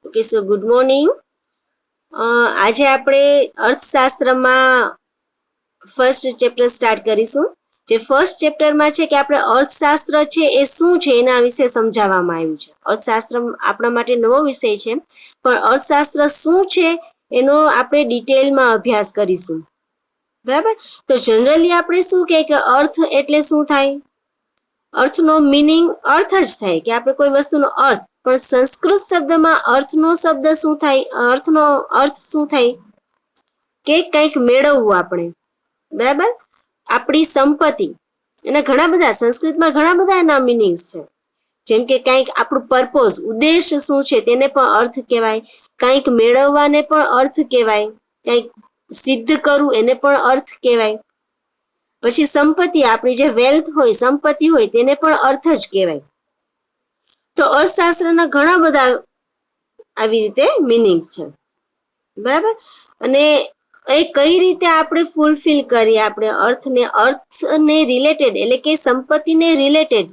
Okay, સો good morning. આજે આપણે અર્થશાસ્ત્રમાં first chapter start કરીશું. જે ફર્સ્ટ ચેપ્ટરમાં છે કે આપણે અર્થશાસ્ત્ર છે એ શું છે એના વિશે સમજાવવામાં આવ્યું છે. અર્થશાસ્ત્ર આપણા માટે નવો વિષય છે, પણ અર્થશાસ્ત્ર શું છે એનો આપણે ડિટેલમાં અભ્યાસ કરીશું. બરાબર. તો જનરલી આપણે શું કહે કે અર્થ એટલે શું થાય? અર્થનો મિનિંગ અર્થ જ થાય કે આપણે કોઈ વસ્તુનો અર્થ, પણ સંસ્કૃત શબ્દમાં અર્થનો શબ્દ શું થાય? અર્થનો અર્થ શું થાય કે કંઈક મેળવવું આપણે. બરાબર. આપણી સંપત્તિ, એના ઘણા બધા સંસ્કૃતમાં ઘણા બધા એના મિનિંગ્સ છે. જેમ કે કંઈક આપણું પર્પોઝ, ઉદ્દેશ શું છે તેને પણ અર્થ કહેવાય. કંઈક મેળવવાને પણ અર્થ કહેવાય. કંઈક સિદ્ધ કરવું એને પણ અર્થ કહેવાય. પછી સંપત્તિ, આપણી જે વેલ્થ હોય, સંપત્તિ હોય, તેને પણ અર્થ જ કહેવાય. તો અર્થશાસ્ત્રના ઘણા બધા આવી રીતે મિનિંગ્સ છે. બરાબર. અને એ કઈ રીતે આપણે ફૂલફિલ કરીએ આપણે અર્થને રિલેટેડ, એટલે કે સંપત્તિને રિલેટેડ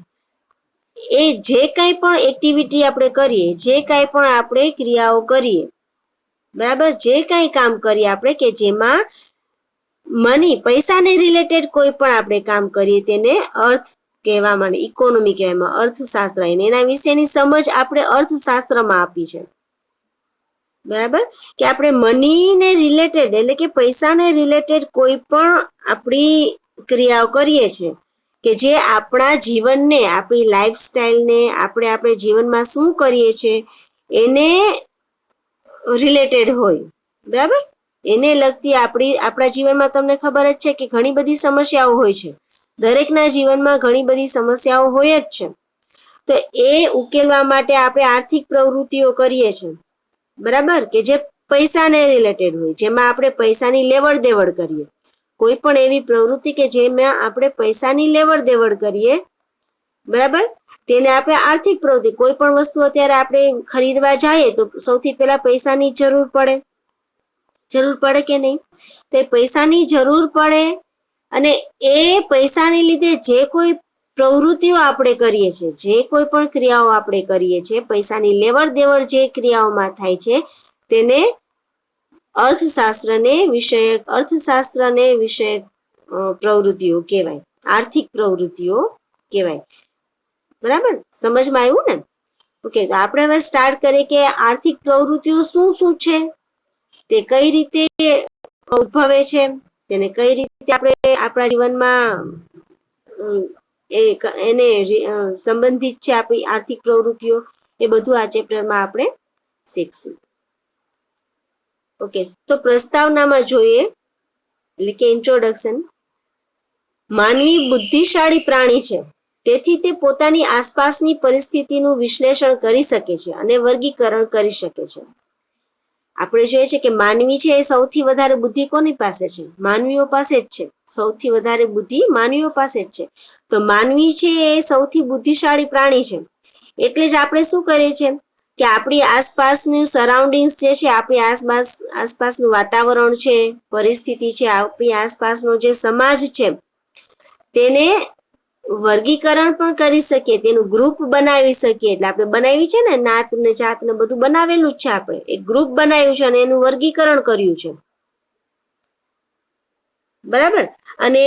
એ જે કાંઈ પણ એક્ટિવિટી આપણે કરીએ, જે કાંઈ પણ આપણે ક્રિયાઓ કરીએ, બરાબર, જે કાંઈ કામ કરીએ આપણે કે જેમાં મની, પૈસાને રિલેટેડ કોઈ પણ આપણે કામ કરીએ તેને અર્થ કહેવામાં, ઇકોનોમી કહેવામાં, અર્થશાસ્ત્ર. એના વિશેની સમજ આપણે અર્થશાસ્ત્રમાં આપી છે. બરાબર. કે આપણે મનીને રિલેટેડ, એટલે કે પૈસાને રિલેટેડ કોઈ પણ આપણી ક્રિયાઓ કરીએ છીએ કે જે આપણા જીવનને, આપણી લાઈફસ્ટાઈલને, આપણે જીવનમાં શું કરીએ છીએ એને રિલેટેડ હોય. બરાબર. એને લગતી આપણા જીવનમાં તમને ખબર જ છે કે ઘણી બધી સમસ્યાઓ હોય છે. દરેકના જીવનમાં ઘણી બધી સમસ્યાઓ હોય જ છે. તો એ ઉકેલવા માટે આપણે આર્થિક પ્રવૃત્તિઓ કરીએ છીએ. બરાબર. કે જે પૈસાને રિલેટેડ હોય, જેમાં આપણે પૈસાની લેવડ દેવડ કરીએ. કોઈ પણ એવી પ્રવૃત્તિ કે જેમાં આપણે પૈસાની લેવડ દેવડ કરીએ, બરાબર, તેને આપણે આર્થિક પ્રવૃત્તિ. કોઈ પણ વસ્તુ અત્યારે આપણે ખરીદવા જઈએ તો સૌથી પહેલા પૈસાની જરૂર પડે કે નહીં? તો પૈસાની જરૂર પડે, અને એ પૈસાને લીધે જે કોઈ પ્રવૃત્તિઓ આપણે કરીએ છીએ, જે કોઈ પણ ક્રિયાઓ આપણે કરીએ છીએ, પૈસાની લેવડ દેવડ જે ક્રિયાઓમાં થાય છે તેને અર્થશાસ્ત્રને વિષયક પ્રવૃત્તિઓ કહેવાય, આર્થિક પ્રવૃત્તિઓ કહેવાય. બરાબર. સમજમાં આવ્યું ને? ઓકે. તો આપણે હવે સ્ટાર્ટ કરીએ કે આર્થિક પ્રવૃત્તિઓ શું શું છે, તે કઈ રીતે ઉદ્ભવે છે, તેને કઈ રીતે આપણે આપણા જીવનમાં એને સંબંધિત છે આપણી આર્થિક પ્રવૃત્તિઓ, એ બધું આ ચેપ્ટરમાં આપણે શીખશું. ઓકે. તો પ્રસ્તાવનામાં જોઈએ, એટલે કે ઇન્ટ્રોડક્શન. માનવી બુદ્ધિશાળી પ્રાણી છે, તેથી તે પોતાની આસપાસની પરિસ્થિતિનું વિશ્લેષણ કરી શકે છે અને વર્ગીકરણ કરી શકે છે. આપણે જોઈએ છે કે માનવી છે એ સૌથી વધારે બુદ્ધિ કોની પાસે છે? માનવીઓ પાસે જ છે. સૌથી વધારે બુદ્ધિ માનવીઓ પાસે જ છે. તો માનવી છે એ સૌથી બુદ્ધિશાળી પ્રાણી છે. એટલે જ આપણે શું કરીએ છીએ કે આપણી આસપાસનું સરાઉન્ડિંગ્સ જે છે, આપણી આસપાસનું વાતાવરણ છે, પરિસ્થિતિ છે, આપણી આસપાસનો જે સમાજ છે, તેને વર્ગીકરણ પણ કરી શકીએ, તેનું ગ્રુપ બનાવી શકીએ. એટલે આપણે બનાવી છે ને, નાત ને જાત ને બધું બનાવેલું જ છે. આપણે એક ગ્રુપ બનાવ્યું છે અને એનું વર્ગીકરણ કર્યું છે. બરાબર. અને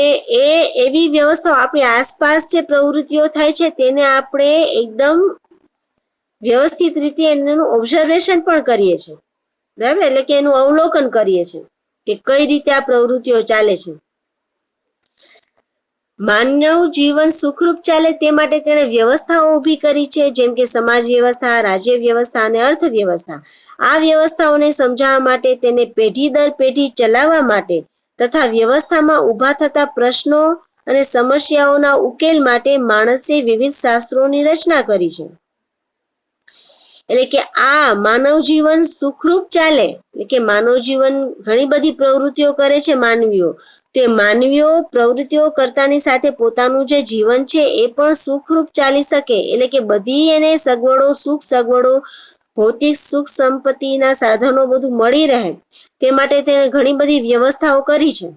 એવી વ્યવસ્થાઓ આપણી આસપાસ જે પ્રવૃત્તિઓ થાય છે તેને આપણે એકદમ વ્યવસ્થિત રીતે એનું ઓબ્ઝર્વેશન પણ કરીએ છીએ. બરાબર. એટલે કે એનું અવલોકન કરીએ છીએ કે કઈ રીતે આ પ્રવૃત્તિઓ ચાલે છે. માનવ જીવન સુખરૂપ ચાલે તે માટે તેણે વ્યવસ્થાઓ ઊભી કરી છે, જેમ કે સમાજ વ્યવસ્થા, રાજ્ય વ્યવસ્થા અને અર્થવ્યવસ્થા. આ વ્યવસ્થાઓને સમજાવવા માટે, તેને પેઢી દર પેઢી ચલાવવા માટે તથા વ્યવસ્થામાં ઊભા થતા પ્રશ્નો અને સમસ્યાઓના ઉકેલ માટે માણસે વિવિધ શાસ્ત્રોની રચના કરી છે. એટલે કે આ માનવ જીવન સુખરૂપ ચાલે, એટલે કે માનવ જીવન ઘણી બધી પ્રવૃત્તિઓ કરે છે માનવીઓ. તે માનવીઓ પ્રવૃત્તિઓ કરતાની સાથે પોતાનું જે જીવન છે એ પણ સુખરૂપ ચાલી શકે, એટલે કે બધી એને સગવડો, સુખ સગવડો, ભૌતિક સુખ સંપત્તિના સાધનો બધું મળી રહે, તે માટે તેણે ઘણી બધી વ્યવસ્થાઓ કરી છે.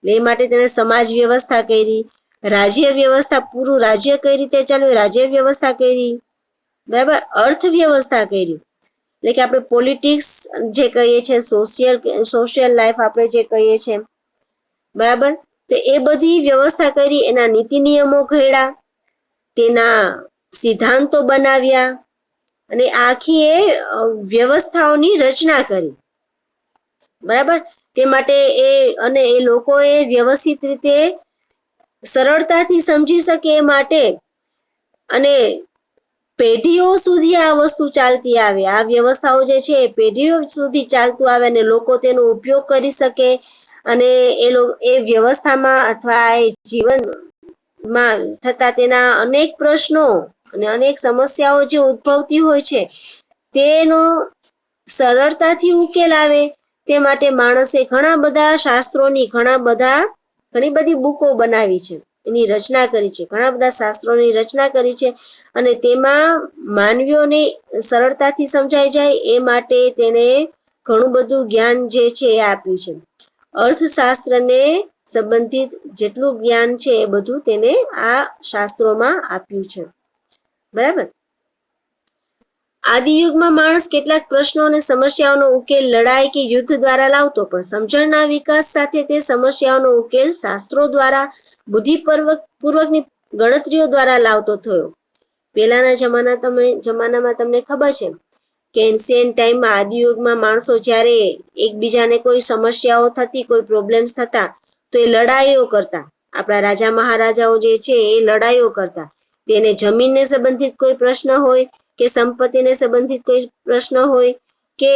એ માટે તેણે સમાજ વ્યવસ્થા કરી, રાજ્ય વ્યવસ્થા, પૂરું રાજ્ય કઈ રીતે ચાલે રાજ્ય વ્યવસ્થા કરી, બરાબર, અર્થવ્યવસ્થા કરી. એટલે કે આપણે પોલિટિક્સ જે કહીએ છીએ, સોશિયલ લાઈફ આપણે જે કહીએ છીએ, બરાબર. તો એ બધી વ્યવસ્થા કરી, એના નીતિ નિયમો ઘડ્યા, તેના સિદ્ધાંતો બનાવ્યા અને આખી એ વ્યવસ્થાઓની રચના કરી, બરાબર. તે માટે એ લોકોએ વ્યવસ્થિત રીતે સરળતાથી સમજી શકે એ માટે અને પેઢીઓ સુધી આ વસ્તુ ચાલતી આવે, આ વ્યવસ્થાઓ જે છે એ પેઢીઓ સુધી ચાલતું આવે અને લોકો તેનો ઉપયોગ કરી શકે અને એ વ્યવસ્થામાં અથવા એ જીવનમાં થતા તેના અનેક પ્રશ્નો અને અનેક સમસ્યાઓ જે ઉદ્ભવતી હોય છે તેનો સરળતાથી ઉકેલ આવે. તે માટે માણસે ઘણા બધા શાસ્ત્રોની ઘણી બધી બુકો બનાવી છે, એની રચના કરી છે, ઘણા બધા શાસ્ત્રોની રચના કરી છે અને તેમાં માનવીઓને સરળતાથી સમજાઈ જાય એ માટે તેને ઘણું બધું જ્ઞાન જે છે એ આપ્યું છે. અર્થશાસ્ત્રને સંબંધિત જેટલું જ્ઞાન છે એ બધું તેને આ શાસ્ત્રોમાં આપ્યું છે, બરાબર. આદિયુગમાં માણસ કેટલાક પ્રશ્નો અને સમસ્યાઓનો ઉકેલ લડાઈ કે યુદ્ધ દ્વારા લાવતો, પણ સમજણના વિકાસ સાથે તે સમસ્યાઓનો ઉકેલ શાસ્ત્રો દ્વારા બુદ્ધિપૂર્વકની ગણતરીઓ દ્વારા લાવતો થયો. પહેલાના જમાનામાં તમને ખબર છે કે એન્શિયન્ટ ટાઈમમાં, આદિયુગમાં માણસો જ્યારે એકબીજાને કોઈ સમસ્યાઓ થતી, કોઈ પ્રોબ્લેમ્સ થતા, તો એ લડાઈઓ કરતા. આપણા રાજા મહારાજાઓ જે છે એ લડાઈઓ કરતા. તેને જમીનને સંબંધિત કોઈ પ્રશ્ન હોય કે સંપત્તિને સંબંધિત કોઈ પ્રશ્ન હોય કે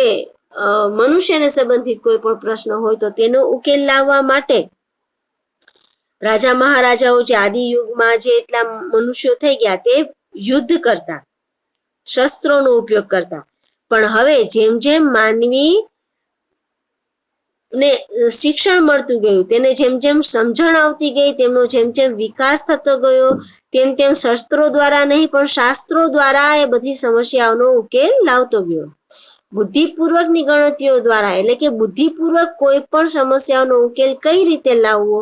મનુષ્યને સંબંધિત કોઈ પણ પ્રશ્ન હોય તો તેનો ઉકેલ લાવવા માટે રાજા મહારાજાઓ જે આદિ યુગમાં જે એટલા મનુષ્યો થઈ ગયા તે યુદ્ધ કરતા, શસ્ત્રોનો ઉપયોગ કરતા. પણ હવે જેમ જેમ માનવી ને શિક્ષણ મળતું ગયું, તેને જેમ જેમ સમજણ આવતી ગઈ, તેમનો જેમ જેમ વિકાસ થતો ગયો, તેમ તેમ શસ્ત્રો દ્વારા નહીં પણ શાસ્ત્રો દ્વારા એ બધી સમસ્યાઓનો ઉકેલ લાવતો ગયો. બુદ્ધિપૂર્વકની ગણતરીઓ દ્વારા, એટલે કે બુદ્ધિપૂર્વક કોઈ પણ સમસ્યાઓનો ઉકેલ કઈ રીતે લાવવો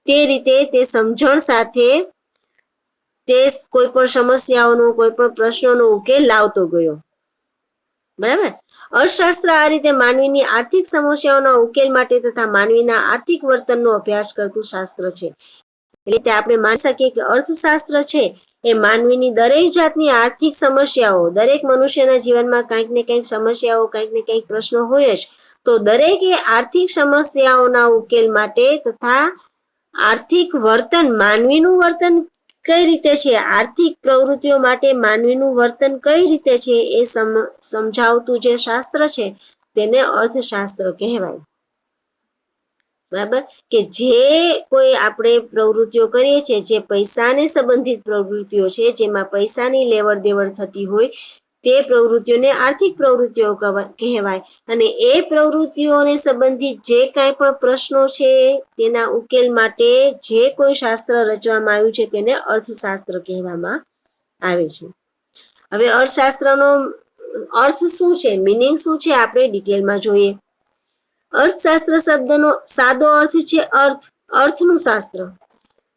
તે રીતે તે સમજણ સાથે તે કોઈ પણ સમસ્યાઓનો, કોઈ પણ પ્રશ્નોનો ઉકેલ લાવતો ગયો, બરાબર. અર્થશાસ્ત્ર આ રીતે માનવીની આર્થિક સમસ્યાઓના ઉકેલ માટે તથા માનવીના આર્થિક વર્તનનો અભ્યાસ કરતું શાસ્ત્ર છે. એટલે આપણે માની શકીએ કે અર્થશાસ્ત્ર છે એ માનવીની દરેક જાતની આર્થિક સમસ્યાઓ, દરેક મનુષ્યના જીવનમાં કંઈક ને કંઈક સમસ્યાઓ, કંઈક ને કંઈક પ્રશ્નો હોય જ, તો દરેકે આર્થિક સમસ્યાઓના ઉકેલ માટે તથા આર્થિક વર્તન, માનવીનું વર્તન કઈ રીતે છે, આર્થિક પ્રવૃત્તિઓ માટે માનવીનું વર્તન કઈ રીતે છે એ સમજાવતું જે શાસ્ત્ર છે તેને અર્થશાસ્ત્ર કહેવાય, બરાબર. કે જે કોઈ આપણે પ્રવૃત્તિઓ કરીએ છીએ, જે પૈસાને સંબંધિત પ્રવૃત્તિઓ છે, જેમાં પૈસાની લેવડ દેવડ થતી હોય તે પ્રવૃત્તિઓને આર્થિક પ્રવૃત્તિઓ કહેવાય. અને એ પ્રવૃત્તિઓને સંબંધિત જે કાંઈ પણ પ્રશ્નો છે તેના ઉકેલ માટે જે કોઈ શાસ્ત્ર રચવામાં આવ્યું છે તેને અર્થશાસ્ત્ર કહેવામાં આવે છે. હવે અર્થશાસ્ત્રનો અર્થ શું છે, મિનિંગ શું છે, આપણે ડિટેલમાં જોઈએ. અર્થશાસ્ત્ર શબ્દનો સાદો અર્થ છે અર્થનું શાસ્ત્ર.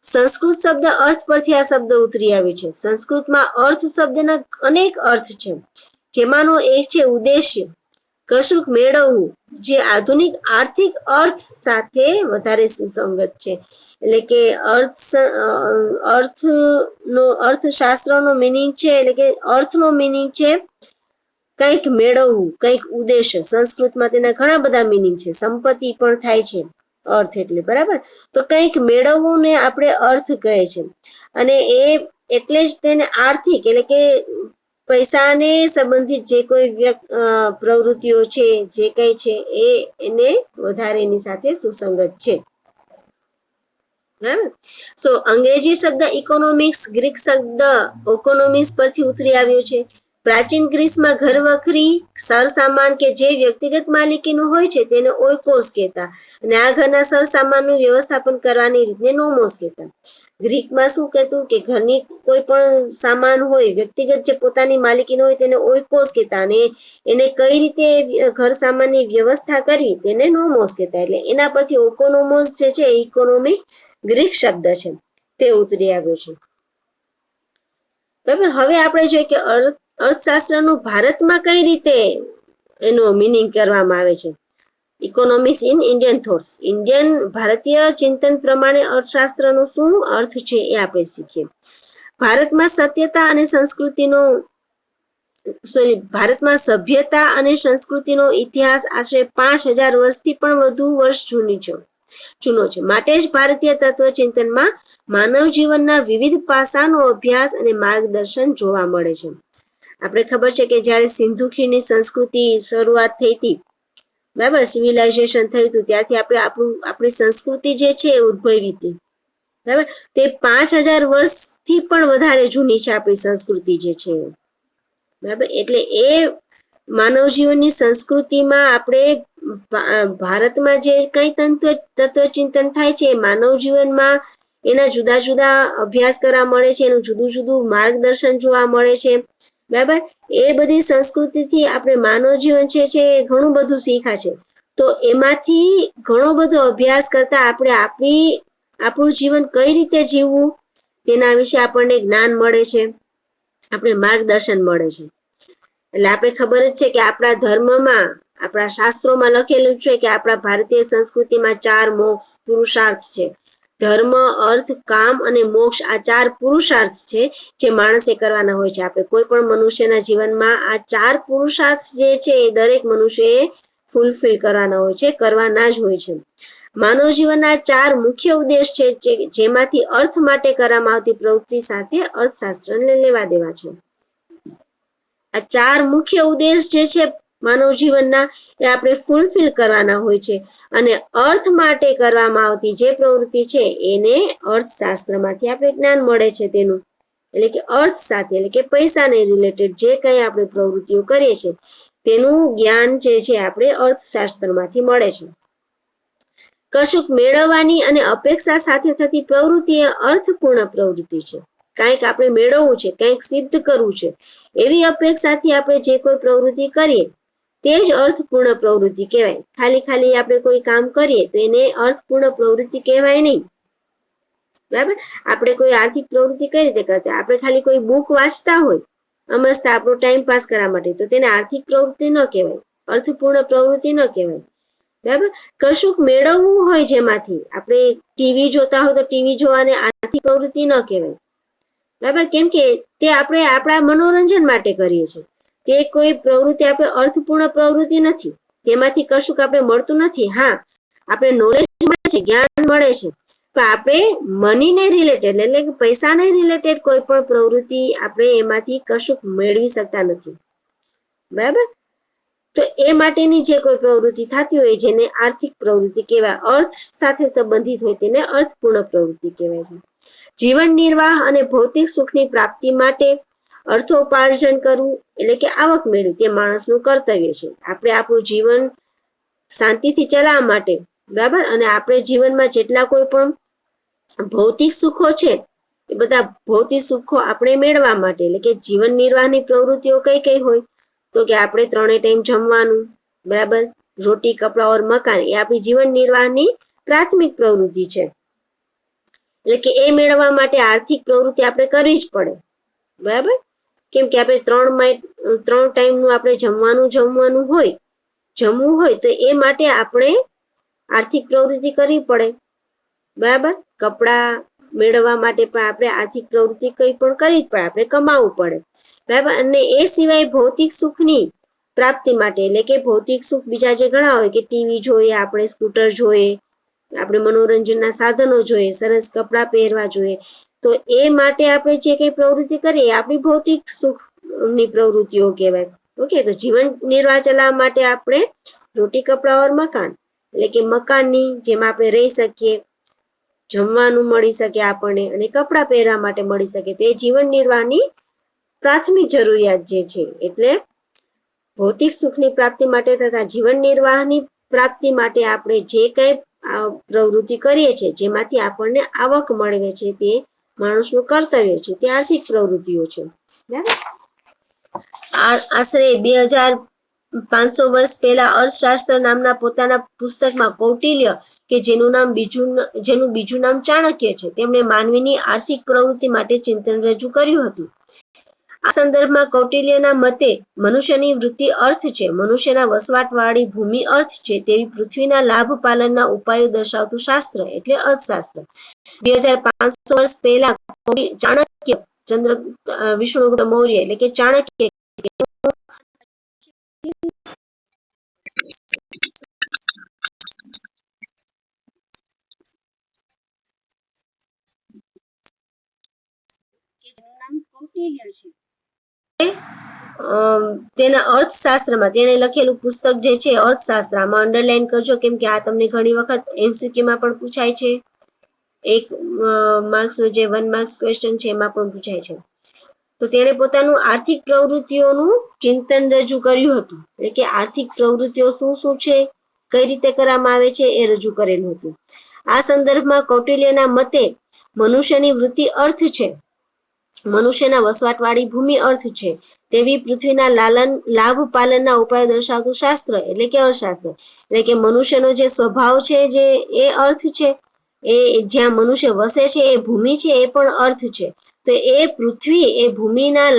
સંસ્કૃત શબ્દ અર્થ પરથી આ શબ્દ ઉતરી આવ્યો છે. સંસ્કૃતમાં અર્થ શબ્દના અનેક અર્થ છે, જેમાંનો એક છે ઉદ્દેશ્ય, કશુંક મેળવવું, જે આધુનિક આર્થિક અર્થ સાથે વધારે સુસંગત છે. એટલે કે અર્થશાસ્ત્રનો મિનિંગ છે, એટલે કે અર્થનો મિનિંગ છે કંઈક મેળવવું, કંઈક ઉદ્દેશ્ય. સંસ્કૃતમાં તેના ઘણા બધા મિનિંગ છે, સંપત્તિ પણ થાય છે અર્થ એટલે, બરાબર. તો કંઈક મેળવવું ને આપણે અર્થ કહે છે અને એ એટલે જ તેને આર્થિક, એટલે કે પૈસાને સંબંધિત જે કોઈ પ્રવૃત્તિઓ છે, જે કંઈ છે એને વધારે એની સાથે સુસંગત છે. સો અંગ્રેજી શબ્દ ઇકોનોમિક્સ ગ્રીક શબ્દ ઓકોનોમિક્સ પરથી ઉતરી આવ્યો છે. પ્રાચીન ગ્રીસમાં ઘર વખરી સરસામાન કે જે વ્યક્તિગત માલિકીનું હોય છે તેને ઓઇકોસ કહેતા અને આ ઘરના સરસામાનનું વ્યવસ્થાપન કરવાની રીતને નોમોસ કહેતા. ગ્રીકમાં શું કહેતું કે ઘરની કોઈ પણ સામાન હોય, વ્યક્તિગત જે પોતાની માલિકીનો હોય તેને ઓઇકોસ કહેતા અને એને કઈ રીતે ઘર સામાનની વ્યવસ્થા કરવી તેને નોમોસ કહેતા. એટલે એના પરથી ઓકોનોમોસ જે છે ઇકોનોમિક ગ્રીક શબ્દ છે તે ઉતરી આવ્યો છે, બરાબર. હવે આપણે જોઈએ કે અર્થશાસ્ત્રનું ભારતમાં કઈ રીતે એનો મિનિંગ કરવામાં આવે છે. ઇકોનોમિક્સ ઇન ઇન્ડિયન થોટ્સ, ભારતીય ચિંતન પ્રમાણે અર્થશાસ્ત્રનો શું અર્થ છે એ આપણે શીખીએ. ભારતમાં સભ્યતા અને સંસ્કૃતિનો ઇતિહાસ આશરે 5000 વર્ષથી પણ વધુ વર્ષ જૂનો છે. માટે જ ભારતીય તત્વચિંતનમાં માનવ જીવનના વિવિધ પાસાનો અભ્યાસ અને માર્ગદર્શન જોવા મળે છે. આપણે ખબર છે કે જ્યારે સિંધુ ખીણની સંસ્કૃતિ શરૂઆત થઈ હતી, બરાબર, સિવિલાઇઝેશન થયું હતું, ત્યારથી આપણી સંસ્કૃતિ જે છે એ ઉદ્ભવી હતી. બરાબર, તે 5000 વર્ષથી પણ વધારે જૂની છે આપણી સંસ્કૃતિ જે છે. બરાબર, એટલે એ માનવ જીવનની સંસ્કૃતિમાં આપણે ભારતમાં જે કઈ તત્વચિંતન થાય છે, માનવ જીવનમાં એના જુદા જુદા અભ્યાસ કરવા મળે છે, એનું જુદું જુદું માર્ગદર્શન જોવા મળે છે. બરાબર, એ બધી સંસ્કૃતિથી આપણે માનવ જીવન છે ઘણું બધું શીખા છે. તો એમાંથી ઘણો બધો અભ્યાસ કરતા આપણે આપણું જીવન કઈ રીતે જીવવું તેના વિશે આપણને જ્ઞાન મળે છે, આપણે માર્ગદર્શન મળે છે. એટલે આપણે ખબર જ છે કે આપણા ધર્મમાં, આપણા શાસ્ત્રોમાં લખેલું છે કે આપણા ભારતીય સંસ્કૃતિમાં 4 મોક્ષ પુરુષાર્થ છે. ધર્મ, અર્થ, કામ અને મોક્ષ, આ 4 પુરુષાર્થ છે જે માણસે કરવાના હોય છે. આપણે કોઈ પણ મનુષ્યના જીવનમાં આ 4 પુરુષાર્થ જે છે એ દરેક મનુષ્યએ ફૂલફિલ કરવાના હોય છે, કરવાના જ હોય છે. માનવ જીવનના 4 મુખ્ય ઉદ્દેશ છે, જેમાંથી અર્થ માટે કરવામાં આવતી પ્રવૃત્તિ સાથે અર્થશાસ્ત્રને લેવા દેવા છે. આ 4 મુખ્ય ઉદ્દેશ જે છે માનવ જીવનના, એ આપણે ફૂલફિલ કરવાના હોય છે. અને અર્થ માટે કરવામાં આવતી જે પ્રવૃત્તિ છે એને અર્થશાસ્ત્રમાંથી આપણે જ્ઞાન મળે છે તેનું. એટલે કે અર્થ સાથે, એટલે કે પૈસાને રિલેટેડ જે કંઈ આપણે પ્રવૃત્તિઓ કરીએ છીએ તેનું જ્ઞાન જે છે આપણે અર્થશાસ્ત્રમાંથી મળે છે. કશુંક મેળવવાની અને અપેક્ષા સાથે થતી પ્રવૃત્તિ એ અર્થપૂર્ણ પ્રવૃત્તિ છે. કંઈક આપણે મેળવવું છે, કંઈક સિદ્ધ કરવું છે, એવી અપેક્ષાથી આપણે જે કોઈ પ્રવૃત્તિ કરીએ તે જ અર્થપૂર્ણ પ્રવૃત્તિ કહેવાય. ખાલી આપણે કોઈ કામ કરીએ તો એને અર્થપૂર્ણ પ્રવૃત્તિ કહેવાય નહીં. બરાબર, આપણે કોઈ આર્થિક પ્રવૃત્તિ કઈ રીતે કરતા, આપણે ખાલી કોઈ બુક વાંચતા હોય અમસ્તા આપણો ટાઈમ પાસ કરવા માટે, તો તેને આર્થિક પ્રવૃત્તિ ન કહેવાય, અર્થપૂર્ણ પ્રવૃત્તિ ન કહેવાય. બરાબર, કશુંક મેળવવું હોય, જેમાંથી આપણે ટીવી જોતા હોય તો ટીવી જોવાને આર્થિક પ્રવૃત્તિ ન કહેવાય. બરાબર, કેમ કે તે આપણે આપણા મનોરંજન માટે કરીએ છીએ. તે કોઈ પ્રવૃત્તિ આપણે અર્થપૂર્ણ પ્રવૃત્તિ નથી, તેમાંથી કશુંક આપણે મળતું નથી. હા, આપણે નોલેજ મળે છે, જ્ઞાન મળે છે, પણ આપણે મનીને રિલેટેડ, એટલે કે પૈસાને રિલેટેડ કોઈ પણ પ્રવૃત્તિ આપણે એમાંથી કશુંક મેળવી શકતા નથી. બરાબર, તો એ માટેની જે કોઈ પ્રવૃત્તિ થતી હોય જેને આર્થિક પ્રવૃત્તિ કહેવાય, અર્થ સાથે સંબંધિત હોય તેને અર્થપૂર્ણ પ્રવૃત્તિ કહેવાય છે. જીવન નિર્વાહ અને ભૌતિક સુખની પ્રાપ્તિ માટે અર્થોપાર્જન કરવું, એટલે કે આવક મેળવી, તે માણસનું કર્તવ્ય છે. આપણે આપણું જીવન શાંતિથી ચલાવવા માટે, બરાબર, અને આપણે જીવનમાં જેટલા કોઈ પણ ભૌતિક સુખો છે એ બધા ભૌતિક સુખો આપણે મેળવવા માટે, એટલે કે જીવન નિર્વાહની પ્રવૃત્તિઓ કઈ કઈ હોય તો કે આપણે 3 ટાઈમ જમવાનું, બરાબર, રોટી, કપડા ઓર મકાન, એ આપણી જીવન નિર્વાહની પ્રાથમિક પ્રવૃત્તિ છે. એટલે કે એ મેળવવા માટે આર્થિક પ્રવૃત્તિ આપણે કરવી જ પડે. બરાબર, કેમ કે આપણે 3 ટાઈમનું આપણે જમવું હોય તો એ માટે આપણે આર્થિક પ્રવૃત્તિ કરવી પડે. બરાબર, કપડા મેળવવા માટે પણ આપણે આર્થિક પ્રવૃત્તિ કંઈ પણ કરવી જ પડે, આપણે કમાવું પડે. બરાબર, અને એ સિવાય ભૌતિક સુખની પ્રાપ્તિ માટે, એટલે કે ભૌતિક સુખ બીજા જે ઘણા હોય કે ટીવી જોઈએ, આપણે સ્કૂટર જોઈએ, આપણે મનોરંજનના સાધનો જોઈએ, સરસ કપડાં પહેરવા જોઈએ, તો એ માટે આપણે જે કંઈ પ્રવૃત્તિ કરીએ આપણી ભૌતિક સુખની પ્રવૃત્તિઓ કહેવાય. ઓકે, તો જીવન નિર્વાહ ચલાવવા માટે આપણે રોટી, કપડા ઓર મકાન, એટલે કે મકાનની જેમાં આપણે રહી શકીએ, જમવાનું મળી શકે આપણને, અને કપડાં પહેરવા માટે મળી શકે, તો એ જીવન નિર્વાહની પ્રાથમિક જરૂરિયાત જે છે. એટલે ભૌતિક સુખની પ્રાપ્તિ માટે તથા જીવન નિર્વાહની પ્રાપ્તિ માટે આપણે જે કંઈ પ્રવૃત્તિ કરીએ છીએ જેમાંથી આપણને આવક મળે છે તે માણસનું કર્તવ્ય છે, તે આર્થિક પ્રવૃત્તિઓ છે. બરાબર, આશરે 2500 વર્ષ પહેલા અર્થશાસ્ત્ર નામના પોતાના પુસ્તકમાં કૌટિલ્ય, કે જેનું બીજું નામ ચાણક્ય છે, તેમણે માનવીની આર્થિક પ્રવૃત્તિ માટે ચિંતન રજૂ કર્યું હતું. આ સંદર્ભમાં કૌટિલ્યના મતે મનુષ્યની વૃત્તિ અર્થ છે, મનુષ્યના વસવાટવાળી ભૂમિ અર્થ છે તેવી પૃથ્વીના લાભ પાલનના ઉપાયો દર્શાવતું શાસ્ત્ર એટલે અર્થશાસ્ત્ર. 2500 વર્ષ પહેલા ચાણક્ય ચંદ્રગુપ્ત વિષ્ણુગુપ્ત મૌર્ય એટલે કે ચાણક્ય જેનું નામ કૌટિલ્ય છે, તેના અર્થશાસ્ત્રમાં તેણે લખેલું પુસ્તક જે છે અર્થશાસ્ત્ર, આમાં અંડરલાઈન કરજો કેમ કે આ તમને ઘણી વખત એમસીક્યુમાં પણ પૂછાય છે. 1 માર્ક્સનો જે 1 માર્ક્સ ક્વેશ્ચન છે એમાં પણ પૂછાય છે. તો તેણે પોતાનું આર્થિક પ્રવૃત્તિઓનું ચિંતન રજૂ કર્યું હતું, એટલે કે આર્થિક પ્રવૃત્તિઓ શું શું છે, કઈ રીતે કરવામાં આવે છે એ રજૂ કરેલું હતું. આ સંદર્ભમાં કૌટિલ્યના મતે મનુષ્યની વૃત્તિ અર્થ છે, મનુષ્યના વસવાટવાળી ભૂમિ અર્થ છે તેવી પૃથ્વીના લાભ પાલનના ઉપાયો દર્શાવતું શાસ્ત્ર એટલે કે અર્થશાસ્ત્ર. એટલે કે મનુષ્યનો જે સ્વભાવ છે જે એ અર્થ છે, એ જ્યાં મનુષ્ય વસે છે એ ભૂમિ છે એ પણ અર્થ છે. તો એ પૃથ્વી એ ભૂમિના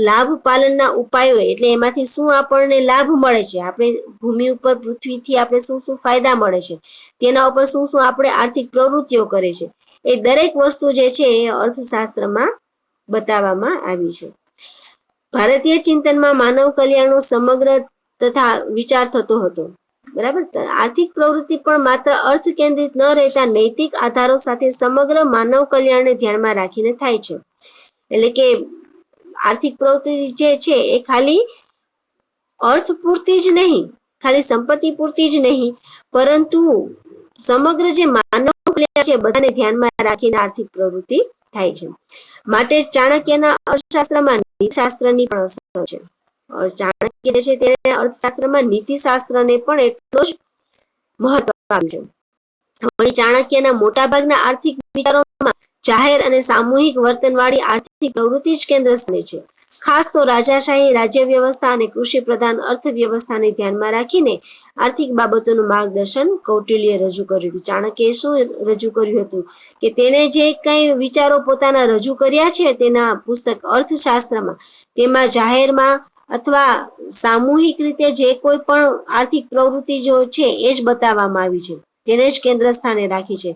લાભ પાલનના ઉપાયો એટલે એમાંથી શું આપણને લાભ મળે છે, આપણે ભૂમિ ઉપર પૃથ્વીથી આપણે શું શું ફાયદા મળે છે, તેના ઉપર શું શું આપણે આર્થિક પ્રવૃત્તિઓ કરે છે, એ દરેક વસ્તુ જે છે એ અર્થશાસ્ત્રમાં બતાવવામાં આવી છે. ભારતીય ચિંતનમાં માનવ કલ્યાણનો સમગ્ર તથા વિચાર થતો હતો. બરાબર. આર્થિક પ્રવૃત્તિ પણ માત્ર અર્થ કેન્દ્રિત ન રહેતા નૈતિક આધારો સાથે સમગ્ર માનવ કલ્યાણને ધ્યાનમાં રાખીને થાય છે. એટલે કે આર્થિક પ્રવૃત્તિ જે છે એ ખાલી અર્થ પૂરતી જ નહીં, ખાલી સંપત્તિ પૂરતી જ નહીં, પરંતુ સમગ્ર જે માનવ કલ્યાણ છે બધાને ધ્યાનમાં રાખીને આર્થિક પ્રવૃત્તિ થાય છે. માટે ચાણક્યના અર્થશાસ્ત્રમાં નીતિશાસ્ત્રની પણ અસર છે. ચાણક્ય જે છે તેણે અર્થશાસ્ત્રમાં નીતિશાસ્ત્રને પણ એટલો જ મહત્વ આપ્યું છે. વળી ચાણક્યના મોટાભાગના આર્થિક વિચારોમાં જાહેર અને સામૂહિક વર્તનવાળી આર્થિક પ્રવૃત્તિ જ કેન્દ્ર સ્થાને છે. ખાસ તો રાજાશાહી રાજ્ય વ્યવસ્થા અને કૃષિ પ્રધાન અર્થવ્યવસ્થાને ધ્યાનમાં રાખીને આર્થિક બાબતોનું માર્ગદર્શન કૌટિલ્યએ રજૂ કર્યું હતું. ચાણક્યએ શું રજૂ કર્યું હતું કે તેને જે કંઈ વિચારો પોતાના રજૂ કર્યા છે તેના પુસ્તક અર્થશાસ્ત્રમાં, તેમાં જાહેરમાં અથવા સામૂહિક રીતે જે કોઈ પણ આર્થિક પ્રવૃત્તિ જો છે એ જ બતાવવામાં આવી છે, તેને જ કેન્દ્ર સ્થાને રાખી છે.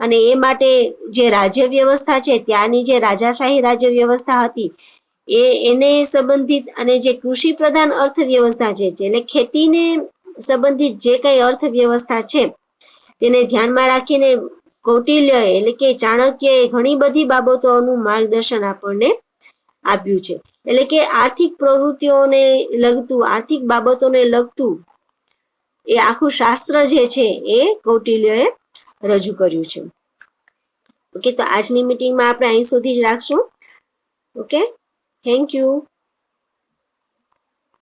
અને એ માટે જે રાજ્ય વ્યવસ્થા છે, ત્યાંની જે રાજાશાહી રાજ્ય વ્યવસ્થા હતી એને સંબંધિત અને જે કૃષિ પ્રધાન અર્થવ્યવસ્થા છે એટલે ખેતીને સંબંધિત જે કઈ અર્થવ્યવસ્થા છે તેને ધ્યાનમાં રાખીને કૌટિલ્ય એટલે કે ચાણક્યએ ઘણી બધી બાબતોનું માર્ગદર્શન આપણને આપ્યું છે. એટલે કે આર્થિક પ્રવૃત્તિઓને લગતું, આર્થિક બાબતોને લગતું એ આખું શાસ્ત્ર જે છે એ કૌટિલ્યએ રજૂ કર્યું છે. ઓકે, તો આજની મીટિંગમાં આપણે અહીં સુધી જ રાખશું. Okay, thank you.